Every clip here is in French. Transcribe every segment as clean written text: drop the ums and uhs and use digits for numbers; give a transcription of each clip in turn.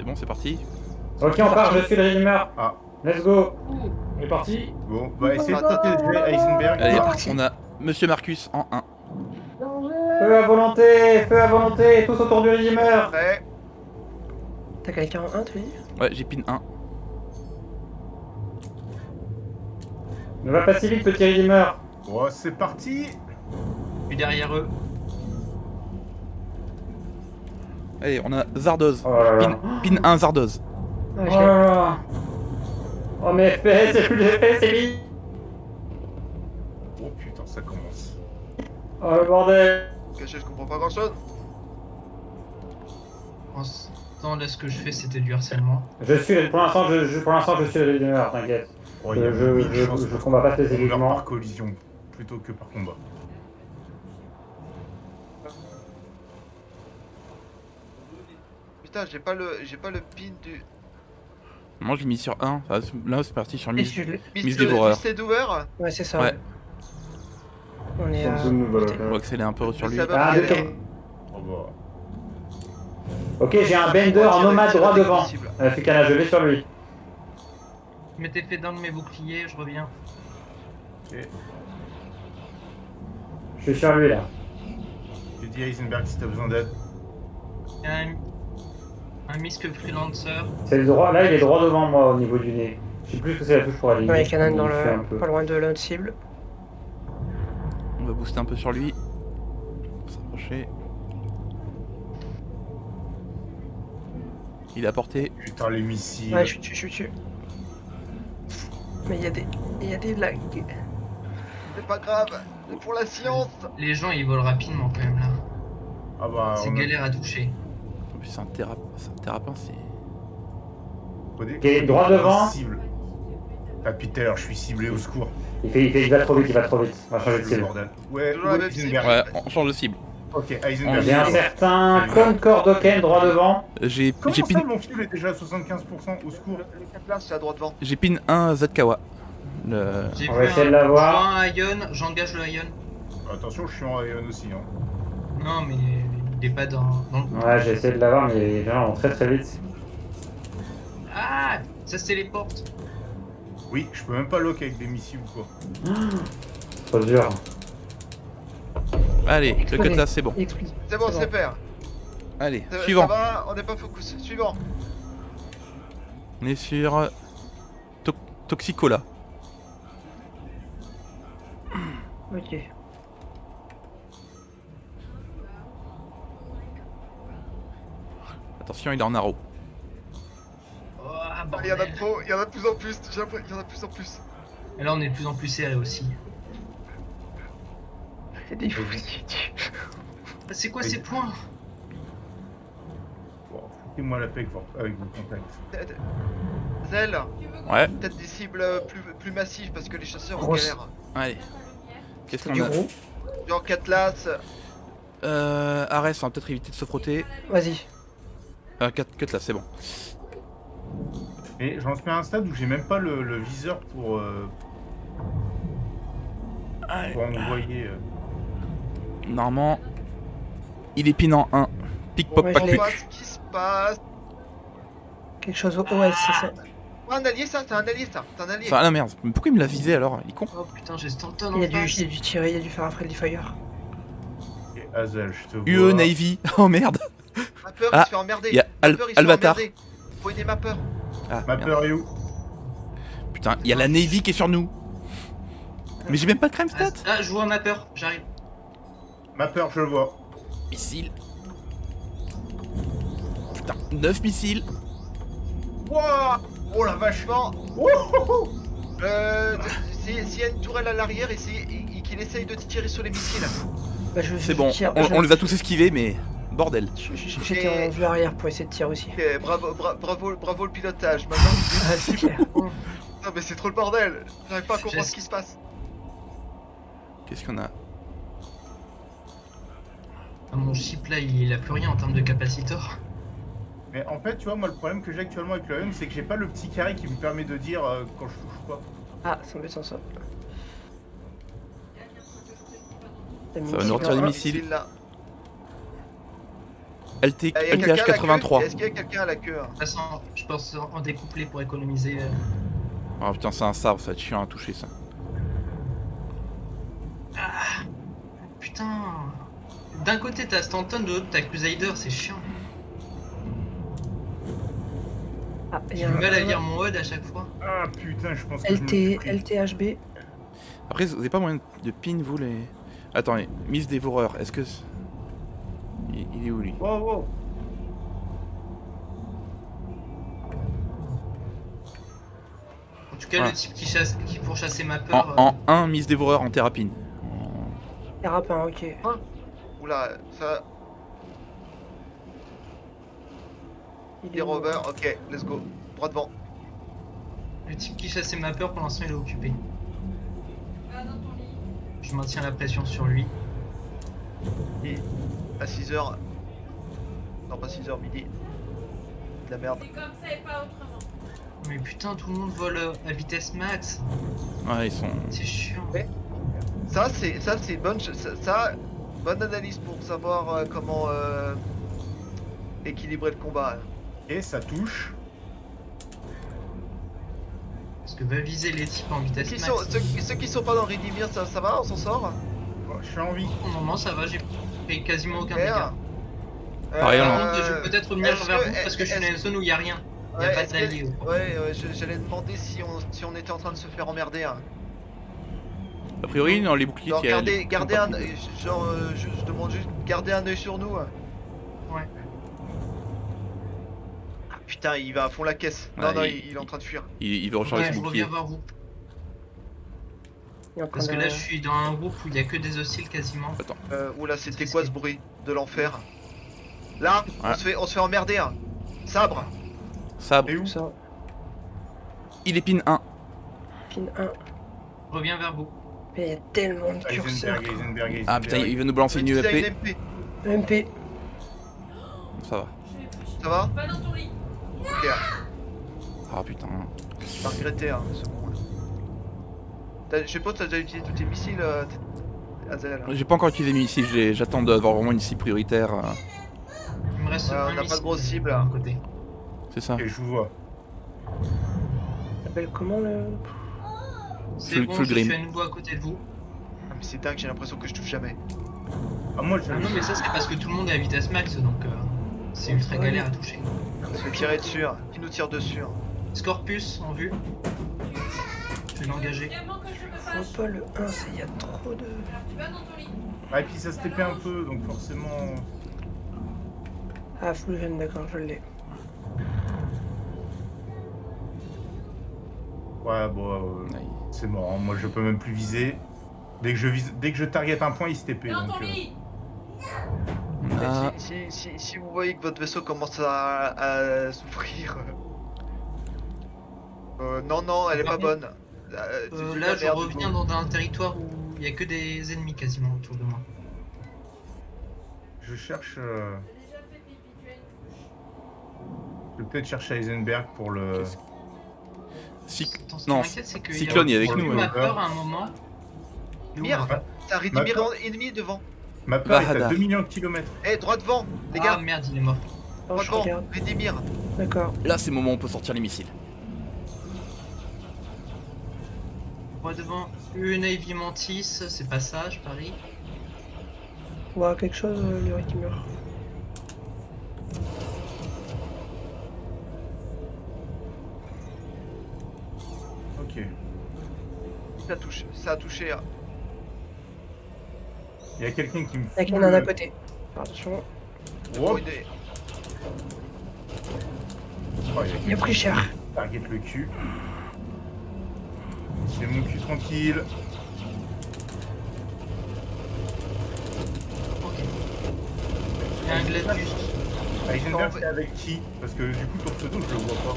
C'est bon, c'est parti. Ok, on part, je suis le Redeemer. Ah. Let's go. On est parti. Bon, bah essayez de tenter Heisenberg. Allez, Ah. on a Monsieur Marcus en 1. Feu à volonté, tous autour du Redeemer. Ouais. T'as quelqu'un en 1, tu dis? Ouais, j'ai pin 1. Ne va pas si vite, petit Redeemer. Bon, c'est parti. Je suis derrière eux. Allez, on a Zardoz. Oh là là. Pin 1 Zardoz. Ouais, Oh je l'ai. là là. Oh mes FPS, c'est plus les FPS, c'est vite. Oh putain, ça commence. Oh le bordel. Caché, je comprends pas grand chose. Non, là, ce que je fais, c'était du harcèlement. Pour l'instant, je suis le Redeemer, t'inquiète. Oh, il y a mille chances Je combats pas qu'on meurt spécifiquement. par collision plutôt que par combat. Putain, j'ai pas le pin du. Moi, je l'ai mis sur 1. Enfin, là, c'est parti sur Et Miss. je l'ai. Mise dévoreur. Miss Dévoreur. Ouais, c'est ça. Ouais. On est à. On va accélérer un peu sur lui. Ça va Ah, bien. ok. Oh bah. Ok, j'ai un Bender en nomade droit devant. Fukana, je vais sur lui. Je m'étais fait dans mes boucliers, je reviens. Ok. Je suis sur lui là. J'ai dit Heisenberg si t'as besoin d'aide. Il y a un Misk Freelancer. C'est le droit, là il est droit devant moi au niveau du nez. Je sais plus ce que c'est la touche pour aligner. Ouais, Canon dans Il fait un le. peu. Pas loin de l'autre cible. On va booster un peu sur lui. S'approcher. Il est à portée. Putain, les missiles. Ouais, je suis dessus. Mais il y a des lags. C'est pas grave. C'est pour la science. Les gens, ils volent rapidement quand même là. Ah bah. C'est on a- galère à toucher. En plus, c'est un thérapin, c'est. Ok, droit devant. Cible. Ah, depuis tout à l'heure, je suis ciblé, au secours. Il va trop vite, On va changer de Le cible. bordel. Ouais, Toujours la même Heisenberg. Ouais, on change de cible. Ok, Heisenberg. J'ai un certain Concord Oken droit devant. J'ai Comment ça, pin, mon fil est déjà à 75%, au secours? Le 4 là, c'est à droite devant. j'ai pin 1 Zkawa. Le... J'ai On vu va essayer de l'avoir. Je vois un Ion, j'engage le Ion. Attention, je suis en Ion aussi, hein. Non, mais il est pas dans le. Ouais, j'ai essayé de l'avoir, mais les gens vont très vite. Ah, ça se téléporte. Oui, je peux même pas lock avec des missiles ou quoi. Trop dur. Allez, le Explosé. cutlass, c'est bon. Il explose. C'est bon, C'est c'est bon. pair. Allez, Ça suivant. va, on n'est pas focus. Suivant. On est sur Toxicola. Ok. Attention, il est en arrow. Oh, ah, Il y en a bordel. trop, il y en a de plus en plus. J'ai l'impression qu'il y en a de plus en plus. Et là, on est de plus en plus serré aussi. C'est des fous. C'est quoi ces points? Bon, foutez-moi la paix avec vos contacts. Zell, Ouais, peut-être des cibles plus massives parce que les chasseurs ont Grosse. galère. allez. Qu'est-ce C'est qu'on du a gros. Genre Catlas. Ares, on va peut-être éviter de se frotter. Vas-y. Cutlass, c'est bon. Et j'en suis à un stade où j'ai même pas le viseur pour envoyer. Normalement, il est pin en 1. Pickpock, Ouais, pas je de l'ai. On puc. voit ce qui se passe. Quelque chose au OS, c'est ça. Oh, un allié, ça, c'est un allié, ça. C'est un allié. Ah la merde, mais pourquoi il me l'a visé alors? Il est con. Oh putain, j'ai Stanton Il y a en dû face. tirer, il a dû faire un friendly fire. Et Hazel, je te vois. UE Navy. Oh merde. Mapper, Ah, il se fait emmerder. y a Mapper, il se fait Albatar. emmerder. Faut aider Mapper. Ah, Ma merde. peur est où? Putain, il y a la Navy qui est sur nous. Mais j'ai même pas de crème stat. Ah, je vois ma peur, j'arrive. Ma peur, je le vois. Missile. Putain, 9 missiles. Wouah! Oh la vache! Bon, Wouhou! s'il y a une tourelle à l'arrière, qu'il essaye de tirer sur les missiles. Bah, C'est bon, on les a tous esquivés, mais bordel. J'étais en vue arrière pour essayer de tirer aussi. Ok, bravo le pilotage. Maintenant, Ah, c'est clair. non mais c'est trop le bordel. J'arrive pas à comprendre ce qui se passe. Qu'est-ce qu'on a? Ah, mon chip là, il a plus rien en termes de capacitor. Mais en fait, tu vois, moi, le problème que j'ai actuellement avec le Ion, c'est que j'ai pas le petit carré qui me permet de dire quand je touche pas. Ah, c'est embêtant ça. Ça va nous retirer les missiles. Là. LT, Il y a quelqu'un à LTH la 83. queue. Est-ce qu'il y a quelqu'un à la queue? De toute façon, je pense en découpler pour économiser. Oh putain, c'est un sabre, ça va être chiant à toucher ça. Ah, putain. D'un côté t'as Stanton, de l'autre t'as Crusader, c'est chiant. Ah, il y J'ai a du mal à un lire mon HUD à chaque fois. Ah putain, je pense que je me suis pris. LTHB. Après, vous avez pas moyen de pin vous les. Attendez, Miss Dévoreur, est-ce que. Il est où lui? Wow, wow. En tout cas, Voilà. le type qui pour chasser ma peur. En 1, Miss Dévoreur en thérapine. Thérapin, ok. Oula, ça. Il Et est où, Robert, ok, let's go. Droit devant. Le type qui chassait ma peur, pour l'instant, il est occupé. Je maintiens la pression sur lui. Et à 6h. Non, pas 6h, midi. De la merde. Mais putain, tout le monde vole à vitesse max. Ouais, ils sont. C'est chiant. Ça, c'est bonne. Bonne analyse pour savoir comment équilibrer le combat. Et ça touche. Parce que va viser les types en vitesse max. Ceux qui sont pas dans Redimir, ça va, on s'en sort? Bon, je suis en vie. Au moment, ça va, j'ai pris quasiment aucun Super. dégât. Pareil, on Par en- contre, je vais peut-être revenir est-ce vers que- vous parce que je suis dans une zone où il n'y a rien. Il n'y a Ouais, pas est-ce d'alliés. que- ouais, j'allais demander si on était en train de se faire emmerder. Hein. A priori, dans les boucliers, Alors, il y a. les- gardez un. Genre, je demande juste garder un œil sur nous. Ouais. Ah putain, il va à fond la caisse. Ouais, Non, non, il- il est en train de fuir. Il veut recharger Ouais, son je bouclier. reviens vers vous. Il est en train Parce que de- là, je suis dans un groupe où il n'y a que des hostiles quasiment. Oula, c'était quoi ce bruit de l'enfer? Là, Ouais. on se fait emmerder. Hein. Sabre. Sabre, Et où? Tout ça. il est pin 1. Pin 1. Je reviens vers vous. Mais il y a tellement de curseurs. Eisenberg. Ah putain, il veut nous balancer une Utiliser UMP. MP. MP. Ça va. Ça va? Pas dans ton lit. Ok, Ah putain. pas regretter, hein, c'est bon. Je sais pas, t'as déjà utilisé tous tes missiles, Azel? J'ai pas encore utilisé mes missiles, j'attends d'avoir vraiment une cible prioritaire. Il me reste Ouais, un on n'a pas de missile grosse cible. de mon côté. C'est ça. Ok, je vous vois. Ça s'appelle comment le. C'est Full- bon, full je grim. suis à nouveau à côté de vous. Ah, mais c'est dingue, j'ai l'impression que je touche jamais. Ah, moi, Ah non, mais ça, c'est parce que tout le monde est à vitesse max, donc c'est ultra Ouais. galère à toucher. On se fait tirer dessus, hein. Qui nous tire dessus? Hein. Scorpius en vue. Je vais l'engager. Vraiment que je me Faut fâche. pas le 1, il y a trop de. Alors tu vas dans ton lit. Ah, et puis ça se TP un peu, donc forcément. Ah, full gun, d'accord, je l'ai. Ouais, bon, c'est mort. Hein. Moi, je peux même plus viser. Dès que je target un point, il se TP. Dans Donc, ton lit. Ah, Si vous voyez que votre vaisseau commence à souffrir. Non, elle est pas bonne. C'est de la Là, je merde, reviens dans un territoire où il n'y a que des ennemis quasiment autour de moi. je cherche. J'ai déjà fait pipi, tu as une couche. Je vais peut-être chercher Heisenberg pour le. Qu'est-ce Attends, ce qui non, m'inquiète, c'est que Cyclone est avec pour le nous. coup, ma hein. peur à un moment. Il est où, Merde. ma peur T'as Redimir ennemi devant. Ma peur est à Bahadar. 2 millions de kilomètres. Eh, droit devant, les Ah gars. merde, il est mort. Oh, Droit je devant, regarde. Redimir. D'accord. Là, c'est le moment où on peut sortir les missiles. Moi devant une Navy Mantis, c'est pas ça, je parie. On voit quelque chose, le Redeemer. Ok. Ça a touché. Hein. Il y a quelqu'un qui me Il y a fout quelqu'un à le- côté. Attention. Oh, Oh, il est- oh, Il a pris cher. target le cul. C'est mon cul tranquille. Ok. Il y a un Gladius. Heisenberg, c'est avec qui? Parce que du coup, ton pseudo, je le vois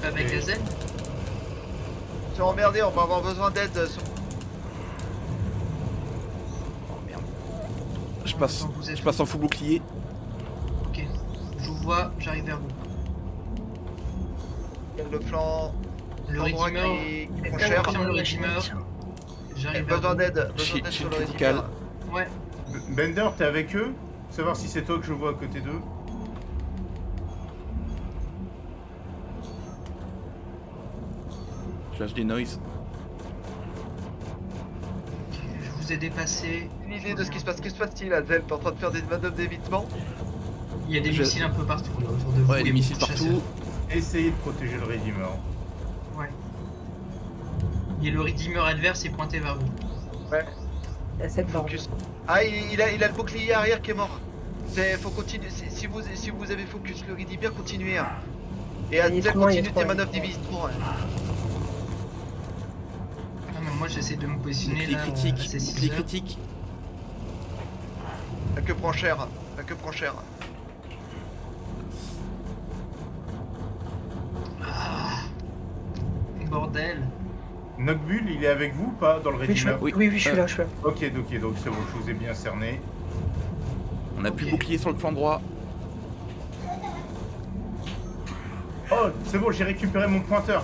pas. Avec Et- Azel. C'est emmerdé, on va avoir besoin d'aide. Oh merde. Je passe, Attends, vous êtes je passe en full bouclier. Ok. Je vous vois, j'arrive vers vous. Le flanc. Le l'endroit Redeemer, qui prend cher. confirme le Redeemer. J'arrive vers Besoin vous. d'aide. Besoin Shield d'aide sur le critical. Redeemer. Ouais. Bender, t'es avec eux? Savoir si c'est toi que je vois à côté d'eux. Je lâche des noises. Je vous ai dépassé. Une idée de ce qui se passe. Qu'est-ce qui se passe-t-il, Azel? T'es en train de faire des manœuvres d'évitement? Il y a des Je- missiles un peu partout là, autour de vous. Ouais, et des missiles beaucoup de partout. Essayez de protéger le Redeemer. chasseurs. Ouais. Et le Redeemer adverse est pointé vers vous. Ouais. Il y a cette borne. Focus. Ah, il a le bouclier arrière qui est mort. Faut continuer. Si vous avez focus le Redeemer, continuez. Hein. Et Il est Azel, trop loin, il est continue trop tes loin. manœuvres d'évitement. Hein. Ah, mais moi j'essaie de me positionner Bouclier là. critique, à ces bouclier 6 heures. critique. La queue prend cher. La queue prend cher. Ah, bordel. Nocbull, il est avec vous ou pas dans le Oui, je Redeemer? oui, oui, je suis là, je suis là. Ok, donc c'est bon, je vous ai bien cerné. On a plus Ok. de bouclier sur le flanc droit. Oh, c'est bon, j'ai récupéré mon pointeur.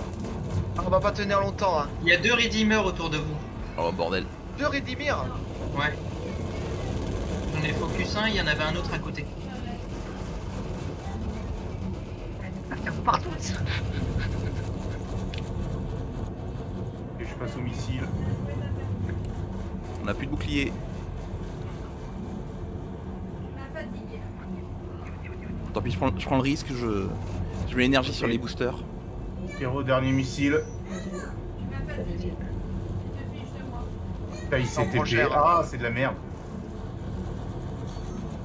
Ah, on va pas tenir longtemps. Hein. Il y a 2 Redeemers autour de vous. Oh bordel. Deux Redeemer. Ouais. J'en ai focus un, il y en avait un autre à côté. Partout. Et je passe au missile. On a plus de bouclier. Ma fatigue. Tant pis, je prends le risque, je mets l'énergie sur les boosters. Héros, dernier missile. Ma fatigue. Tu te fiches de moi. Putain, il s'est prend TP. cher. Ah, c'est de la merde.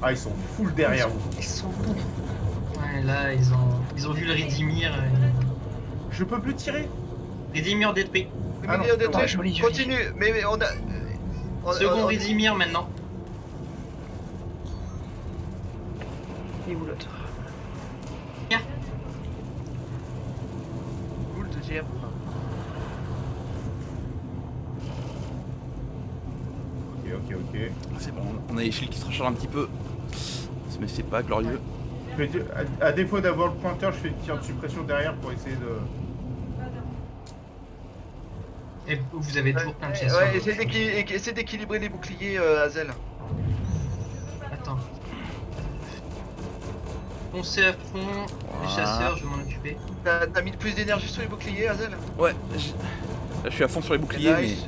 Ah, ils sont full derrière vous. Ils sont bons. Ouais, là ils ont vu le Redeemer. Je peux plus tirer. Redeemer détruit. Ah non. Milieu de Ouais, trucs. joli, joli. Continue. Mais on a. Second Redeemer maintenant. Il est où l'autre? Cool, deuxième. Ok. C'est bon, on a les shields qui se rechargent un petit peu. Mais c'est pas glorieux. À défaut d'avoir le pointeur, je fais une tir de suppression derrière pour essayer de... Et vous avez toujours plein de chasseurs. Ouais, essaie d'équilibrer les boucliers, Azel. Attends. Foncez à fond, les Voilà. chasseurs, je vais m'en occuper. T'as mis plus d'énergie sur les boucliers, Azel? Ouais, là je suis à fond sur les boucliers, mais... Nice.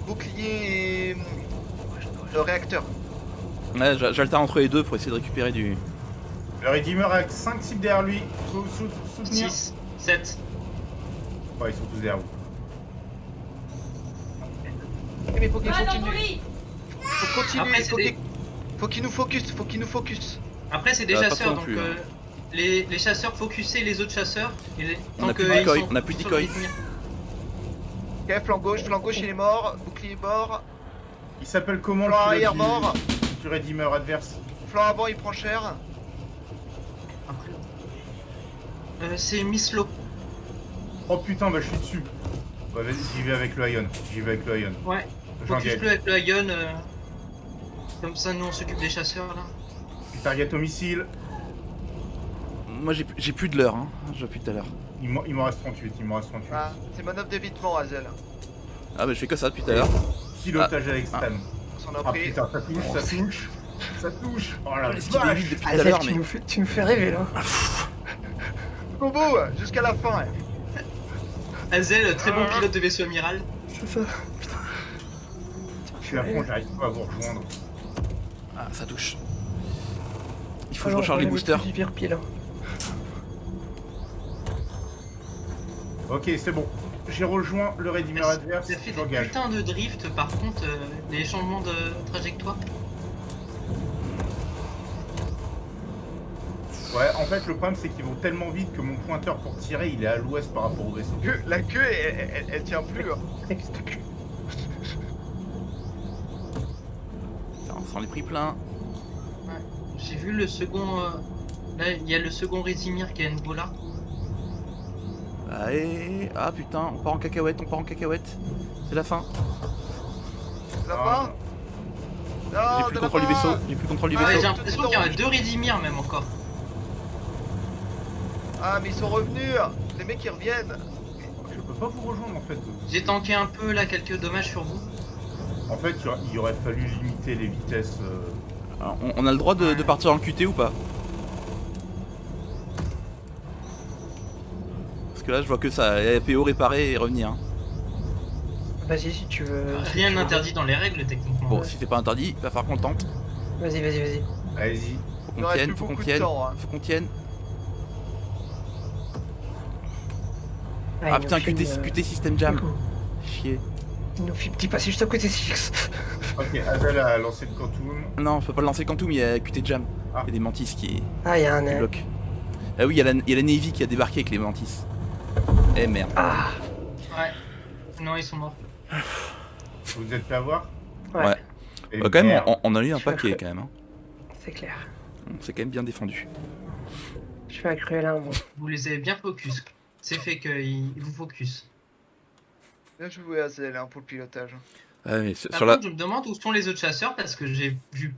Bouclier et... Le réacteur. Ouais, j'alterne entre les deux pour essayer de récupérer du... Le Redeemer a 5 cibles derrière lui. Faut soutenir. 6, 7. Ouais, ils sont tous derrière vous. Eh, mais faut qu'il Va dans ton continue. lit. Faut continuer. Après, c'est des- Faut qu'il nous focus. Après, c'est des Pas chasseurs, trop non donc plus, hein. les chasseurs focussez les autres chasseurs. Et On tant a plus que de ils decoy, sont on a plus de sur le decoy. Redeemer. Ok, flanc gauche, il est mort. Bouclier mort. Il s'appelle comment Flanc le arrière pilote mort. du Redeemer adverse? Flanc avant, il prend cher. Après. C'est Miss Low. Oh putain, bah je suis dessus. Bah vas-y, j'y vais avec le Ion. Ouais. J'engage. Focus-le avec le Ion. Comme ça, nous on s'occupe des chasseurs là. Je target au missile. Moi j'ai plus de l'heure, hein, depuis tout à l'heure. Il m'en reste 38, Ah, c'est manœuvre d'évitement, Azel. Ah bah je fais que ça depuis tout à l'heure. Pilotage à l'extrême. On s'en a Ah pris. putain, ça touche. Oh la Est-ce qu'il est vache. vite depuis tout à Azel, l'heure, tu mais... me fais rêver là. Combo jusqu'à la fin. Hein. Azel, très bon pilote de vaisseau amiral. C'est ça. Je suis à fond, j'arrive pas à vous rejoindre. Ah, ça touche. Il faut que je recharge les boosters. Pied là. Ok, c'est bon. J'ai rejoint le Redeemer adverse. Ça fait des J'engage. putains de drift par contre, des changements de trajectoire. Ouais, en fait, le problème c'est qu'ils vont tellement vite que mon pointeur pour tirer il est à l'ouest par rapport au vaisseau. La queue, elle tient plus. Hein. Putain, on s'en est pris plein. J'ai vu le second. Là, il y a le second Redeemer qui est à nouveau là. Allez, ah putain, on part en cacahuète. C'est la fin. La Ah. fin. J'ai Non, plus de le la contrôle du fin. vaisseau. J'ai plus le contrôle du Ah ouais, vaisseau. j'ai l'impression qu'il y en a 2 Redeemer même encore. Ah, mais ils sont revenus. Les mecs, ils reviennent. Je peux pas vous rejoindre en fait. J'ai tanké un peu là, quelques dommages sur vous. En fait, il aurait fallu limiter les vitesses. Alors, on a le droit de partir en QT ou pas? Parce que là, je vois que ça. Il y a PO réparer et revenir. Hein. Vas-y si tu veux. si Rien tu veux. n'interdit dans les règles techniquement. Bon, si c'est pas interdit, va falloir qu'on le tente. Vas-y, vas-y, vas-y. Allez-y. Faut Il qu'on reste tienne, plus faut qu'on beaucoup de tienne. temps, hein. Faut qu'on tienne. Ah, Ah il putain, nous filme, QT système jam. Chier. Il nous filme, t'es passé juste à côté, Six. Ok, Adèle a lancé le quantum. Non, faut pas le lancer Quantum, il y a QT jam. Ah. Il y a des mantis qui Ah, il y a un. bloquent. Ah oui, il y a la Navy qui a débarqué avec les mantis. Eh merde. Ah, Ouais. Non, ils sont morts. Vous vous êtes fait avoir? ouais, Ouais. Et Quand même, merde. on a eu un paquet quand même. Hein. c'est clair. On s'est quand même bien défendu. Je fais un cruel moi. Vous les avez bien focus. C'est fait qu'ils vous focus. Bien joué, Azel, hein, pour le pilotage. Ah, mais Par sur la, contre, je me demande où sont les autres chasseurs parce que j'ai vu pas